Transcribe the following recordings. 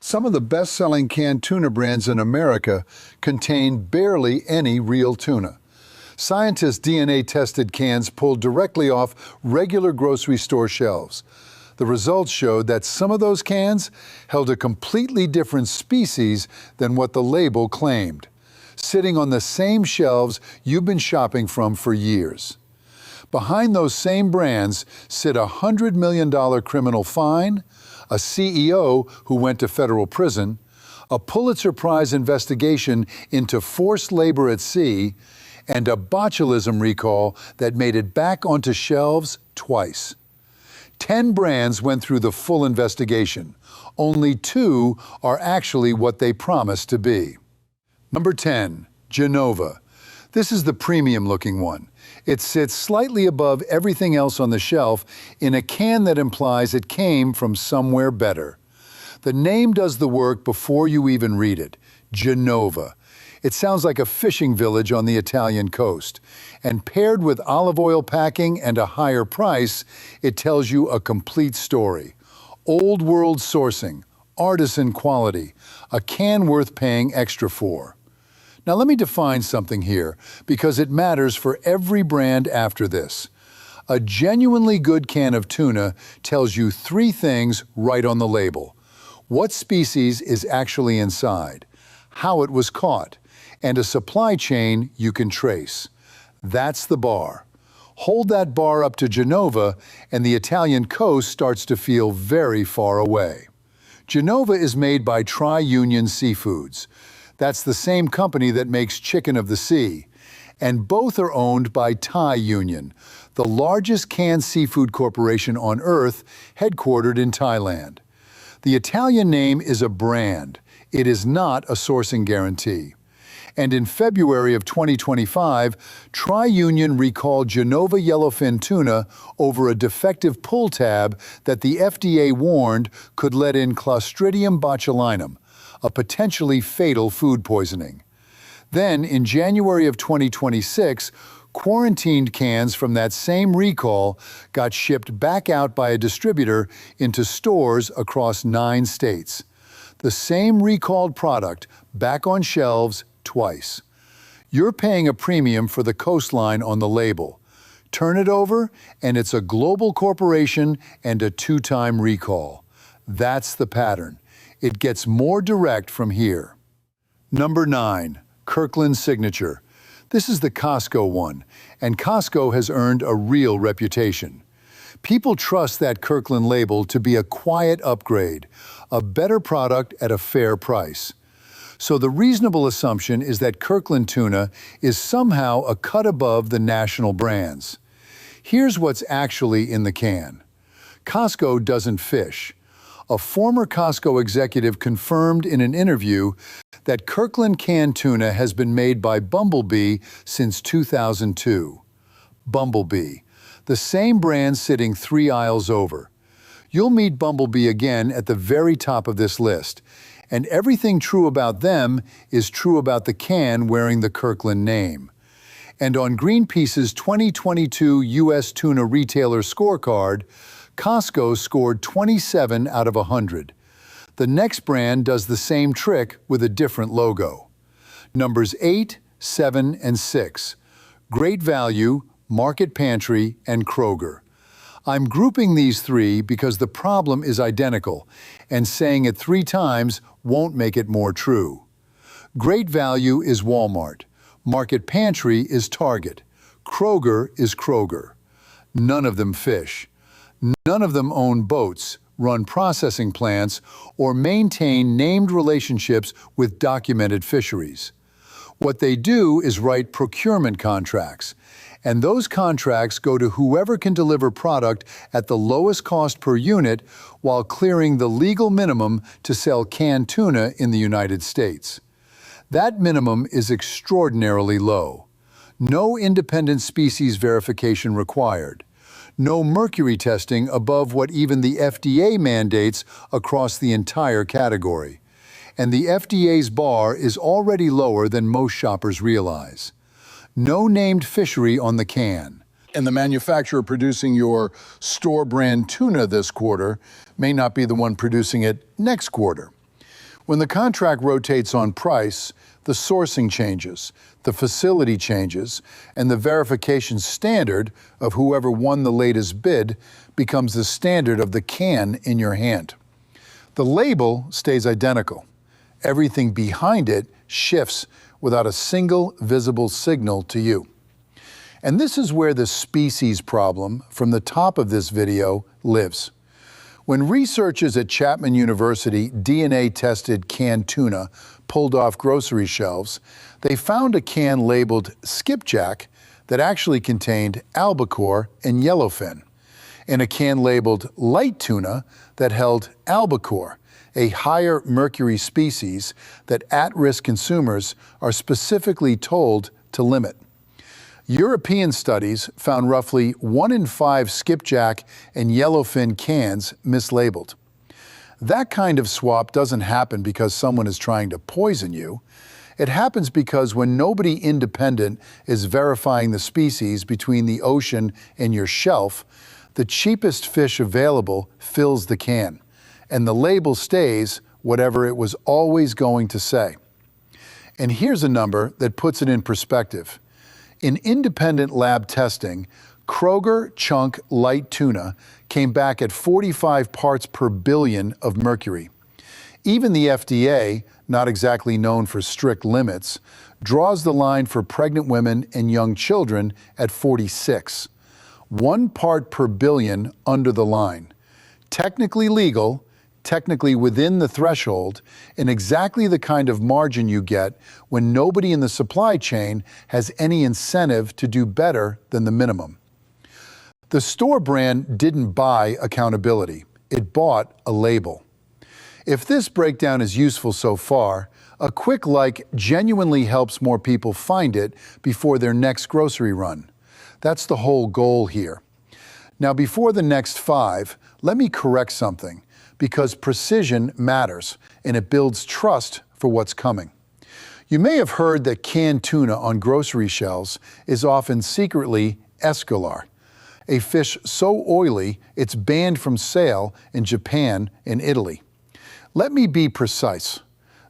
Some of the best-selling canned tuna brands in America contain barely any real tuna. Scientists' DNA-tested cans pulled directly off regular grocery store shelves. The results showed that some of those cans held a completely different species than what the label claimed, sitting on the same shelves you've been shopping from for years. Behind those same brands sit a $100 million criminal fine, a CEO who went to federal prison, a Pulitzer Prize investigation into forced labor at sea, and a botulism recall that made it back onto shelves twice. 10 brands went through the full investigation. Only 2 are actually what they promised to be. Number 10, Genova. This is the premium-looking one. It sits slightly above everything else on the shelf in a can that implies it came from somewhere better. The name does the work before you even read it, Genova. It sounds like a fishing village on the Italian coast. And paired with olive oil packing and a higher price, it tells you a complete story. Old world sourcing, artisan quality, a can worth paying extra for. Now let me define something here, because it matters for every brand after this. A genuinely good can of tuna tells you 3 things right on the label. What species is actually inside, how it was caught, and a supply chain you can trace. That's the bar. Hold that bar up to Genova, and the Italian coast starts to feel very far away. Genova is made by Tri-Union Seafoods. That's the same company that makes Chicken of the Sea. And both are owned by Thai Union, the largest canned seafood corporation on Earth, headquartered in Thailand. The Italian name is a brand. It is not a sourcing guarantee. And in February of 2025, Tri-Union recalled Genova yellowfin tuna over a defective pull tab that the FDA warned could let in Clostridium botulinum, a potentially fatal food poisoning. Then, in January of 2026, quarantined cans from that same recall got shipped back out by a distributor into stores across 9 states. The same recalled product back on shelves twice. You're paying a premium for the coastline on the label. Turn it over, and it's a global corporation and a 2-time recall. That's the pattern. It gets more direct from here. Number 9, Kirkland Signature. This is the Costco one, and Costco has earned a real reputation. People trust that Kirkland label to be a quiet upgrade, a better product at a fair price. So the reasonable assumption is that Kirkland tuna is somehow a cut above the national brands. Here's what's actually in the can. Costco doesn't fish. A former Costco executive confirmed in an interview that Kirkland canned tuna has been made by Bumble Bee since 2002. Bumble Bee, the same brand sitting 3 aisles over. You'll meet Bumble Bee again at the very top of this list. And everything true about them is true about the can wearing the Kirkland name. And on Greenpeace's 2022 U.S. Tuna Retailer Scorecard, Costco scored 27 out of 100. The next brand does the same trick with a different logo. Numbers 8, 7, and 6. Great Value, Market Pantry, and Kroger. I'm grouping these 3 because the problem is identical, and saying it 3 times won't make it more true. Great Value is Walmart. Market Pantry is Target. Kroger is Kroger. None of them fish. None of them own boats, run processing plants, or maintain named relationships with documented fisheries. What they do is write procurement contracts, and those contracts go to whoever can deliver product at the lowest cost per unit while clearing the legal minimum to sell canned tuna in the United States. That minimum is extraordinarily low. No independent species verification required. No mercury testing above what even the FDA mandates across the entire category. And the FDA's bar is already lower than most shoppers realize. No named fishery on the can. And the manufacturer producing your store brand tuna this quarter may not be the one producing it next quarter. When the contract rotates on price, the sourcing changes, the facility changes, and the verification standard of whoever won the latest bid becomes the standard of the can in your hand. The label stays identical. Everything behind it shifts without a single visible signal to you. And this is where the species problem from the top of this video lives. When researchers at Chapman University DNA tested canned tuna pulled off grocery shelves, they found a can labeled skipjack that actually contained albacore and yellowfin, and a can labeled light tuna that held albacore, a higher mercury species that at-risk consumers are specifically told to limit. European studies found roughly 1 in 5 skipjack and yellowfin cans mislabeled. That kind of swap doesn't happen because someone is trying to poison you. It happens because when nobody independent is verifying the species between the ocean and your shelf, the cheapest fish available fills the can, and the label stays whatever it was always going to say. And here's a number that puts it in perspective. In independent lab testing, Kroger chunk light tuna came back at 45 parts per billion of mercury. Even the FDA, not exactly known for strict limits, draws the line for pregnant women and young children at 46. 1 part per billion under the line. Technically legal, technically within the threshold, and exactly the kind of margin you get when nobody in the supply chain has any incentive to do better than the minimum. The store brand didn't buy accountability, it bought a label. If this breakdown is useful so far, a quick like genuinely helps more people find it before their next grocery run. That's the whole goal here. Now, before the next 5, let me correct something, because precision matters and it builds trust for what's coming. You may have heard that canned tuna on grocery shelves is often secretly escolar, a fish so oily it's banned from sale in Japan and Italy. Let me be precise.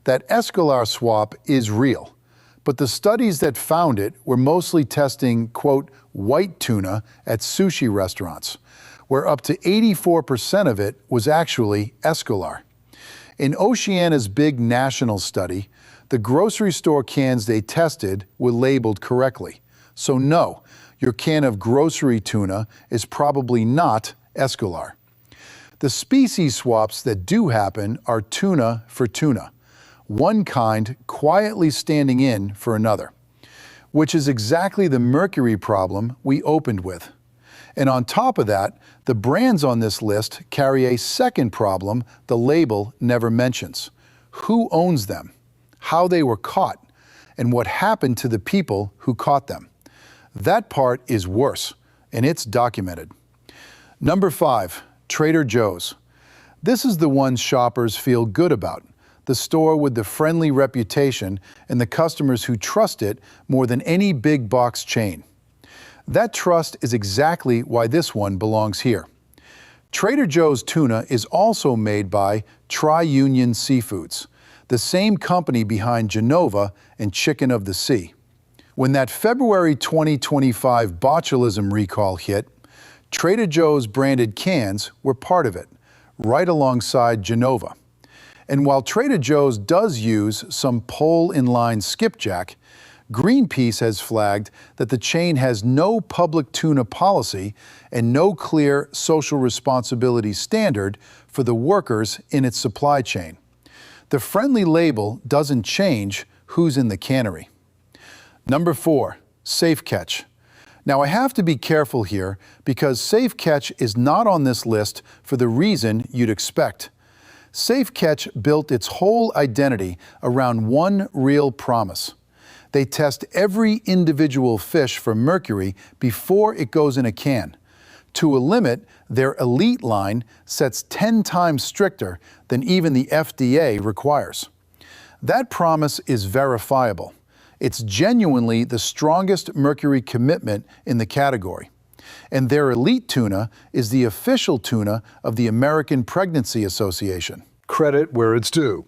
That escolar swap is real, but the studies that found it were mostly testing, quote, white tuna at sushi restaurants, where up to 84% of it was actually escolar. In Oceania's big national study, the grocery store cans they tested were labeled correctly. So no, your can of grocery tuna is probably not escolar. The species swaps that do happen are tuna for tuna, one kind quietly standing in for another, which is exactly the mercury problem we opened with. And on top of that, the brands on this list carry a second problem the label never mentions. Who owns them, how they were caught, and what happened to the people who caught them. That part is worse, and it's documented. Number 5, Trader Joe's. This is the one shoppers feel good about, the store with the friendly reputation and the customers who trust it more than any big box chain. That trust is exactly why this one belongs here. Trader Joe's tuna is also made by Tri-Union Seafoods, the same company behind Genova and Chicken of the Sea. When that February 2025 botulism recall hit, Trader Joe's branded cans were part of it, right alongside Genova. And while Trader Joe's does use some pole-in-line skipjack, Greenpeace has flagged that the chain has no public tuna policy and no clear social responsibility standard for the workers in its supply chain. The friendly label doesn't change who's in the cannery. Number 4, Safe Catch. Now I have to be careful here because Safe Catch is not on this list for the reason you'd expect. Safe Catch built its whole identity around one real promise. They test every individual fish for mercury before it goes in a can. To a limit, their elite line sets 10 times stricter than even the FDA requires. That promise is verifiable. It's genuinely the strongest mercury commitment in the category. And their elite tuna is the official tuna of the American Pregnancy Association. Credit where it's due.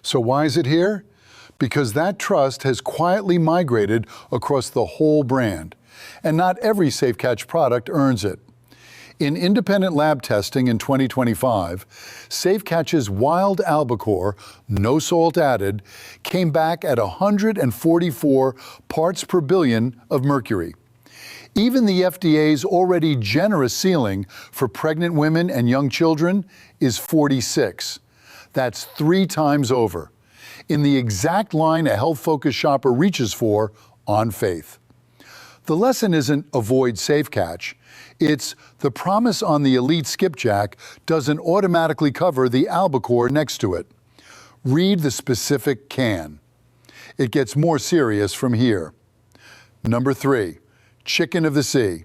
So why is it here? Because that trust has quietly migrated across the whole brand, and not every Safe Catch product earns it. In independent lab testing in 2025, Safe Catch's wild albacore, no salt added, came back at 144 parts per billion of mercury. Even the FDA's already generous ceiling for pregnant women and young children is 46. That's 3 times over, in the exact line a health-focused shopper reaches for on faith. The lesson isn't avoid Safe Catch. It's the promise on the Elite Skipjack doesn't automatically cover the albacore next to it. Read the specific can. It gets more serious from here. Number 3, chicken of the sea.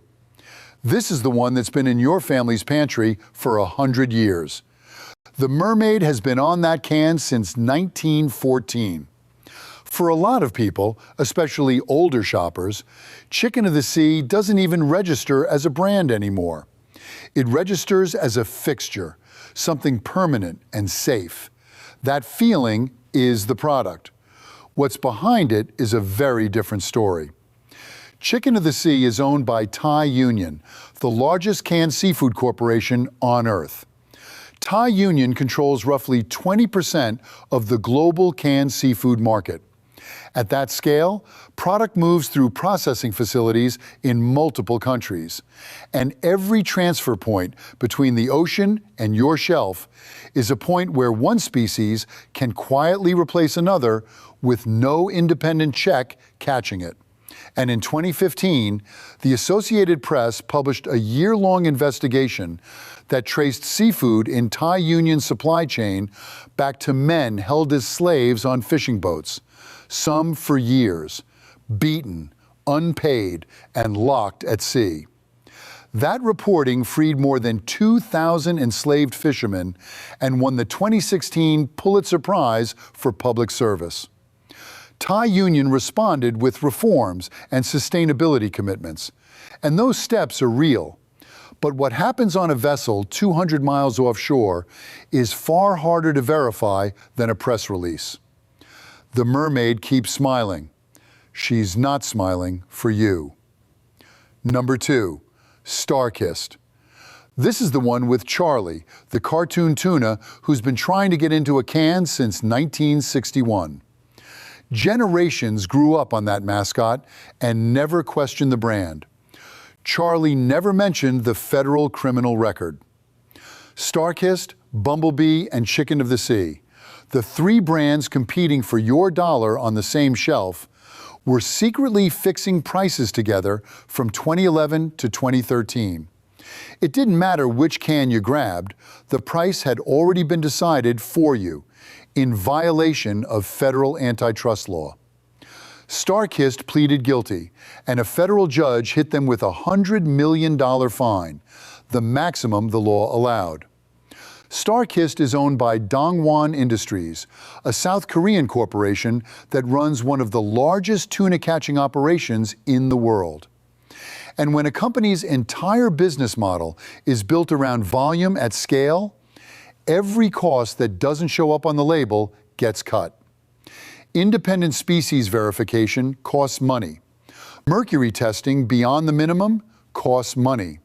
This is the one that's been in your family's pantry for 100 years. The mermaid has been on that can since 1914. For a lot of people, especially older shoppers, Chicken of the Sea doesn't even register as a brand anymore. It registers as a fixture, something permanent and safe. That feeling is the product. What's behind it is a very different story. Chicken of the Sea is owned by Thai Union, the largest canned seafood corporation on Earth. Thai Union controls roughly 20% of the global canned seafood market. At that scale, product moves through processing facilities in multiple countries, and every transfer point between the ocean and your shelf is a point where one species can quietly replace another with no independent check catching it. And in 2015, the Associated Press published a year-long investigation that traced seafood in Thai Union's supply chain back to men held as slaves on fishing boats, some for years, beaten, unpaid, and locked at sea. That reporting freed more than 2,000 enslaved fishermen and won the 2016 Pulitzer Prize for public service. Thai Union responded with reforms and sustainability commitments, and those steps are real. But what happens on a vessel 200 miles offshore is far harder to verify than a press release. The mermaid keeps smiling. She's not smiling for you. Number 2, StarKist. This is the one with Charlie, the cartoon tuna who's been trying to get into a can since 1961. Generations grew up on that mascot and never questioned the brand. Charlie never mentioned the federal criminal record. StarKist, Bumble Bee, and Chicken of the Sea, the 3 brands competing for your dollar on the same shelf, were secretly fixing prices together from 2011 to 2013. It didn't matter which can you grabbed, the price had already been decided for you, in violation of federal antitrust law. StarKist pleaded guilty, and a federal judge hit them with a $100 million fine, the maximum the law allowed. StarKist is owned by Dongwon Industries, a South Korean corporation that runs one of the largest tuna catching operations in the world. And when a company's entire business model is built around volume at scale, every cost that doesn't show up on the label gets cut. Independent species verification costs money. Mercury testing beyond the minimum costs money.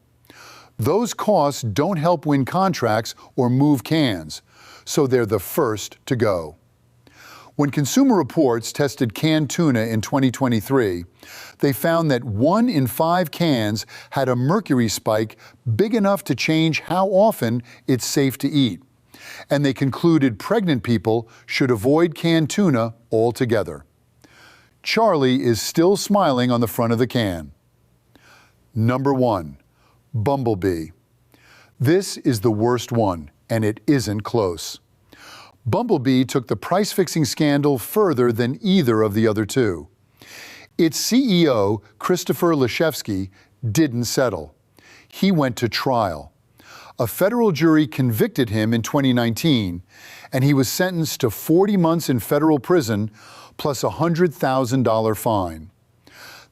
Those costs don't help win contracts or move cans, so they're the first to go. When Consumer Reports tested canned tuna in 2023, they found that 1 in 5 cans had a mercury spike big enough to change how often it's safe to eat. And they concluded pregnant people should avoid canned tuna altogether. Charlie is still smiling on the front of the can. Number 1, Bumble Bee. This is the worst one, and it isn't close. Bumble Bee took the price-fixing scandal further than either of the other 2. Its CEO, Christopher Leshevsky, didn't settle. He went to trial. A federal jury convicted him in 2019, and he was sentenced to 40 months in federal prison plus a $100,000 fine.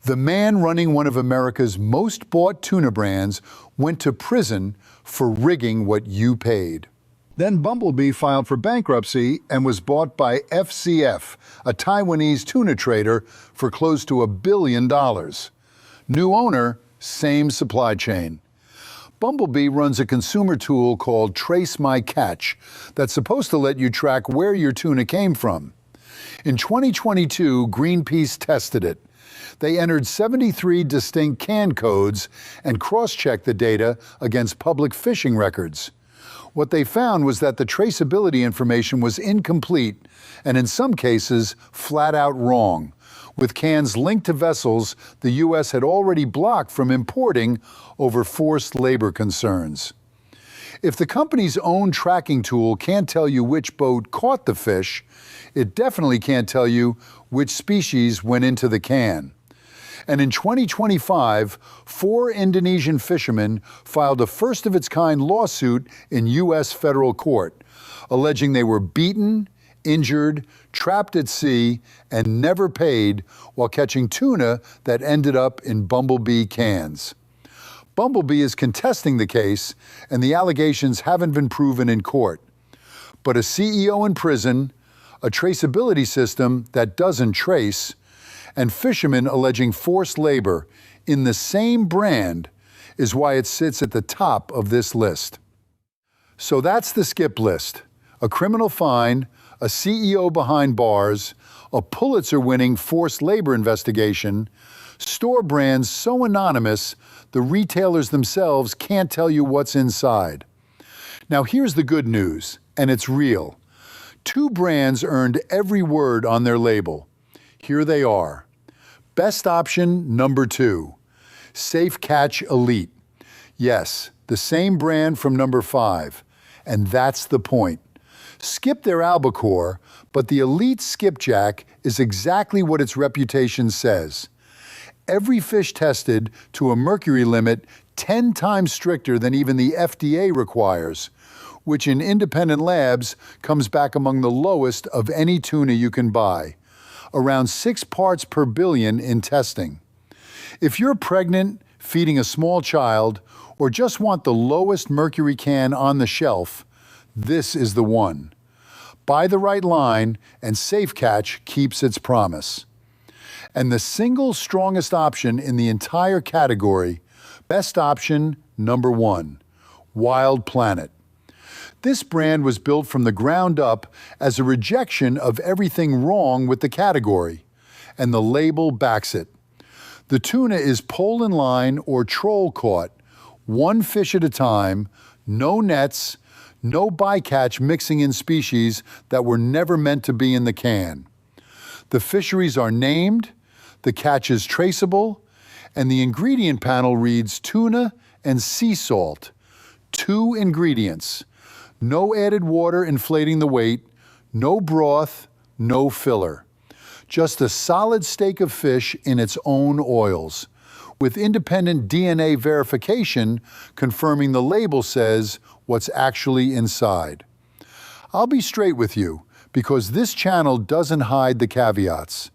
The man running one of America's most bought tuna brands went to prison for rigging what you paid. Then Bumble Bee filed for bankruptcy and was bought by FCF, a Taiwanese tuna trader, for close to $1 billion. New owner, same supply chain. Bumble Bee runs a consumer tool called Trace My Catch that's supposed to let you track where your tuna came from. In 2022, Greenpeace tested it. They entered 73 distinct can codes and cross-checked the data against public fishing records. What they found was that the traceability information was incomplete and in some cases flat out wrong, with cans linked to vessels the U.S. had already blocked from importing over forced labor concerns. If the company's own tracking tool can't tell you which boat caught the fish, it definitely can't tell you which species went into the can. And in 2025, 4 Indonesian fishermen filed a first-of-its-kind lawsuit in U.S. federal court, alleging they were beaten, injured, trapped at sea, and never paid while catching tuna that ended up in Bumble Bee cans. Bumble Bee is contesting the case, and the allegations haven't been proven in court. But a CEO in prison, a traceability system that doesn't trace, and fishermen alleging forced labor in the same brand is why it sits at the top of this list. So that's the skip list. A criminal fine, a CEO behind bars, a Pulitzer-winning forced labor investigation, store brands so anonymous the retailers themselves can't tell you what's inside. Now here's the good news, and it's real. 2 brands earned every word on their label. Here they are. Best option number 2, Safe Catch Elite. Yes, the same brand from number 5, and that's the point. Skip their albacore, but the Elite skipjack is exactly what its reputation says. Every fish tested to a mercury limit 10 times stricter than even the FDA requires, which in independent labs comes back among the lowest of any tuna you can buy, around 6 parts per billion in testing. If you're pregnant, feeding a small child, or just want the lowest mercury can on the shelf, this is the one. Buy the right line, and Safe Catch keeps its promise. And the single strongest option in the entire category, best option number 1, Wild Planet. This brand was built from the ground up as a rejection of everything wrong with the category, and the label backs it. The tuna is pole in line or troll caught, 1 fish at a time, no nets, no bycatch mixing in species that were never meant to be in the can. The fisheries are named, the catch is traceable, and the ingredient panel reads tuna and sea salt. 2 ingredients. No added water inflating the weight, no broth, no filler. Just a solid steak of fish in its own oils, with independent DNA verification confirming the label says what's actually inside. I'll be straight with you, because this channel doesn't hide the caveats.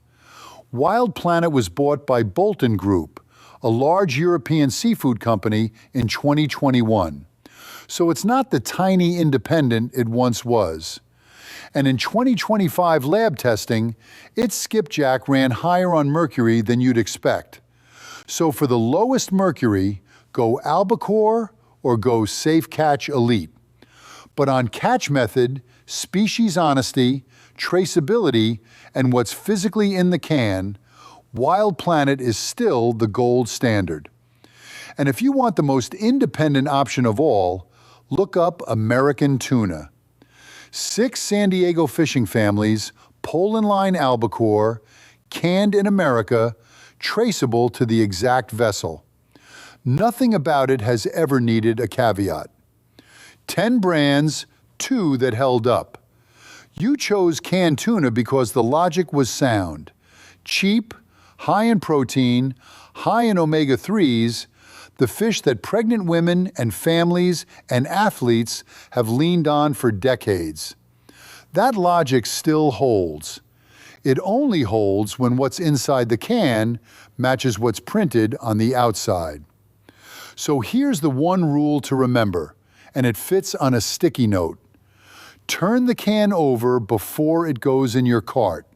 Wild Planet was bought by Bolton Group, a large European seafood company, in 2021. So it's not the tiny independent it once was. And in 2025 lab testing, its skipjack ran higher on mercury than you'd expect. So for the lowest mercury, go albacore or go Safe Catch Elite. But on catch method, species honesty, traceability, and what's physically in the can, Wild Planet is still the gold standard. And if you want the most independent option of all, look up American Tuna. 6 San Diego fishing families, pole and line albacore, canned in America, traceable to the exact vessel. Nothing about it has ever needed a caveat. 10 brands, 2 that held up. You chose canned tuna because the logic was sound. Cheap, high in protein, high in omega-3s, the fish that pregnant women and families and athletes have leaned on for decades. That logic still holds. It only holds when what's inside the can matches what's printed on the outside. So here's the one rule to remember, and it fits on a sticky note. Turn the can over before it goes in your cart.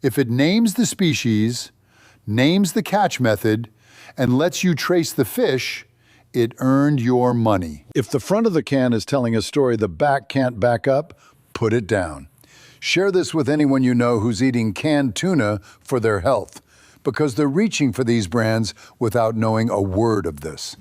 If it names the species, names the catch method, and lets you trace the fish, it earned your money. If the front of the can is telling a story the back can't back up, put it down. Share this with anyone you know who's eating canned tuna for their health, because they're reaching for these brands without knowing a word of this.